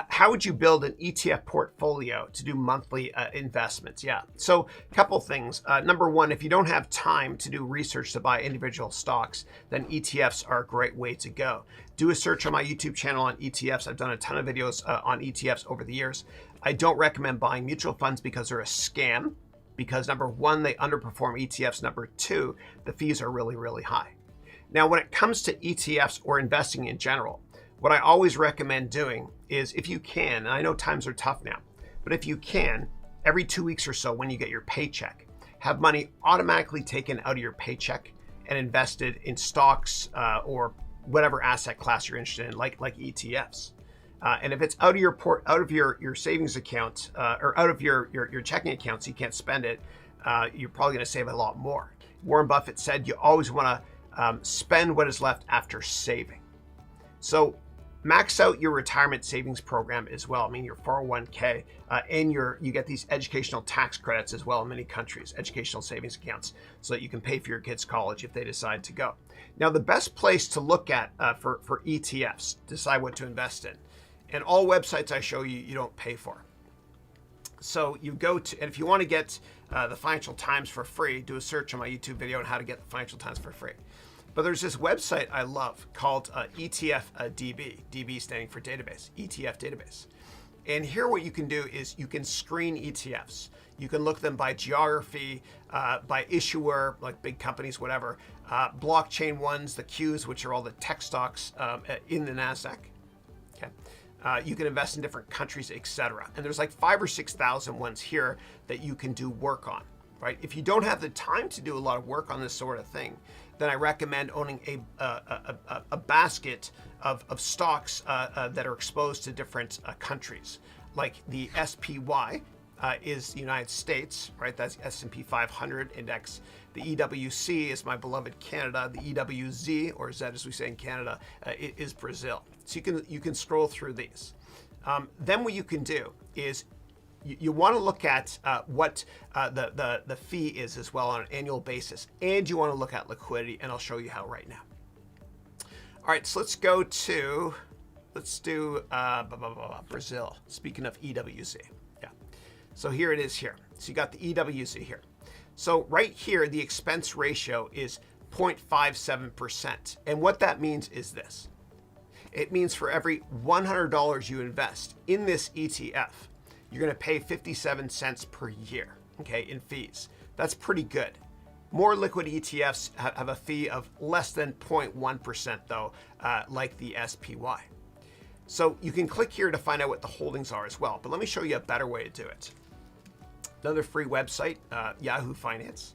How would you build an ETF portfolio to do monthly investments? Yeah, so a couple things. Number one, if you don't have time to do research to buy individual stocks, then ETFs are a great way to go. Do a search on my YouTube channel on ETFs. I've done a ton of videos on ETFs over the years. I don't recommend buying mutual funds because they're a scam, because number one, they underperform ETFs. Number two, the fees are really, really high. Now, when it comes to ETFs or investing in general, what I always recommend doing is, if you can, and I know times are tough now, but if you can, every 2 weeks or so when you get your paycheck, have money automatically taken out of your paycheck and invested in stocks or whatever asset class you're interested in, like ETFs. And if it's out of your savings account or out of your checking account, so you can't spend it, you're probably going to save a lot more. Warren Buffett said you always want to spend what is left after saving. So max out your retirement savings program as well. I mean, your 401k, and you get these educational tax credits as well in many countries, educational savings accounts, so that you can pay for your kids' college if they decide to go. Now, the best place to look at for ETFs, decide what to invest in, and all websites I show you, you don't pay for. So you go to, and if you want to get the Financial Times for free, do a search on my YouTube video on how to get the Financial Times for free. But there's this website I love called ETF DB, DB standing for database, ETF database. And here what you can do is you can screen ETFs. You can look them by geography, by issuer, like big companies, whatever, blockchain ones, the Qs, which are all the tech stocks in the NASDAQ. Okay. You can invest in different countries, etc. And there's like 5,000 or 6,000 ones here that you can do work on, right? If you don't have the time to do a lot of work on this sort of thing, then I recommend owning a basket of stocks that are exposed to different countries. Like the SPY is the United States, right? That's S&P 500 index. The EWC is my beloved Canada. The EWZ, or Z as we say in Canada, is Brazil. So you can scroll through these. Then what you can do is you want to look at what the fee is as well on an annual basis, and you want to look at liquidity, and I'll show you how right now. All right, so let's do Brazil. Speaking of EWZ, yeah. So here it is here. So you got the EWZ here. So right here, the expense ratio is 0.57%, and what that means is this. It means for every $100 you invest in this ETF, you're going to pay 57 cents per year, okay, in fees. That's pretty good. More liquid ETFs have a fee of less than 0.1% though, like the SPY. So you can click here to find out what the holdings are as well, but let me show you a better way to do it. Another free website, Yahoo Finance.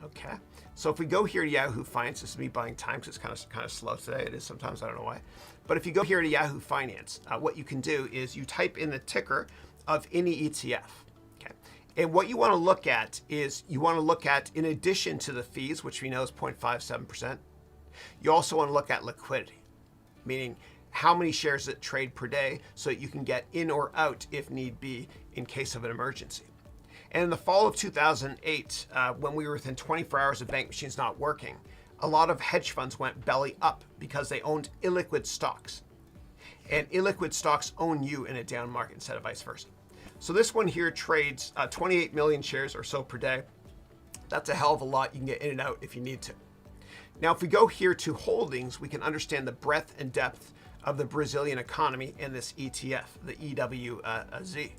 Okay, so if we go here to Yahoo Finance, this is me buying time because it's kind of slow today. It is sometimes, I don't know why. But if you go here to Yahoo Finance, what you can do is you type in the ticker of any ETF. Okay, and what you want to look at is in addition to the fees, which we know is 0.57%, you also want to look at liquidity, meaning how many shares that trade per day so that you can get in or out if need be in case of an emergency. And in the fall of 2008, when we were within 24 hours of bank machines not working, a lot of hedge funds went belly up because they owned illiquid stocks. And illiquid stocks own you in a down market instead of vice versa. So this one here trades 28 million shares or so per day. That's a hell of a lot. You can get in and out if you need to. Now, if we go here to holdings, we can understand the breadth and depth of the Brazilian economy and this ETF, the EWZ.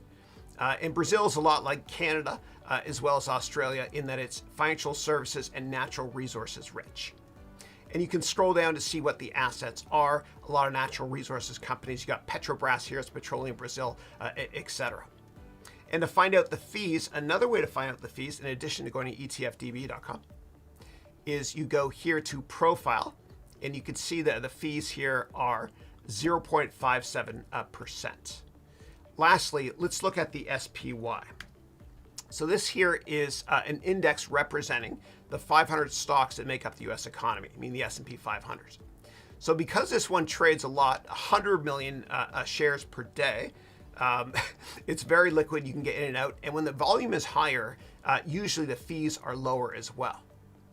And Brazil is a lot like Canada, as well as Australia, in that it's financial services and natural resources rich. And you can scroll down to see what the assets are. A lot of natural resources companies. You got Petrobras here, it's Petroleum Brazil, etc. And to find out the fees, another way to find out the fees, in addition to going to etfdb.com, is you go here to profile, and you can see that the fees here are 0.57%. Lastly, let's look at the SPY. So this here is an index representing the 500 stocks that make up the US economy, I mean the S&P 500. So because this one trades a lot, 100 million shares per day, it's very liquid, you can get in and out. And when the volume is higher, usually the fees are lower as well.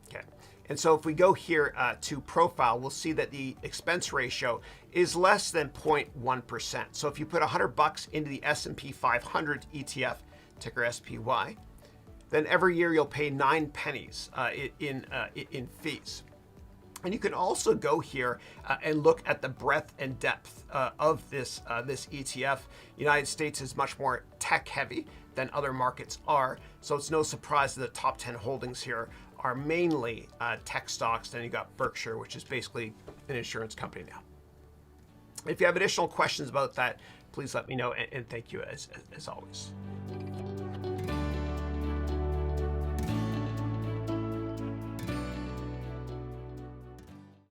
Okay. And so if we go here to profile, we'll see that the expense ratio is less than 0.1%. So if you put $100 into the S&P 500 ETF, ticker SPY, then every year you'll pay 9 pennies in fees. And you can also go here and look at the breadth and depth of this ETF. United States is much more tech heavy than other markets are. So it's no surprise that the top 10 holdings here are mainly tech stocks. Then you got Berkshire, which is basically an insurance company now. If you have additional questions about that, please let me know, and thank you as always.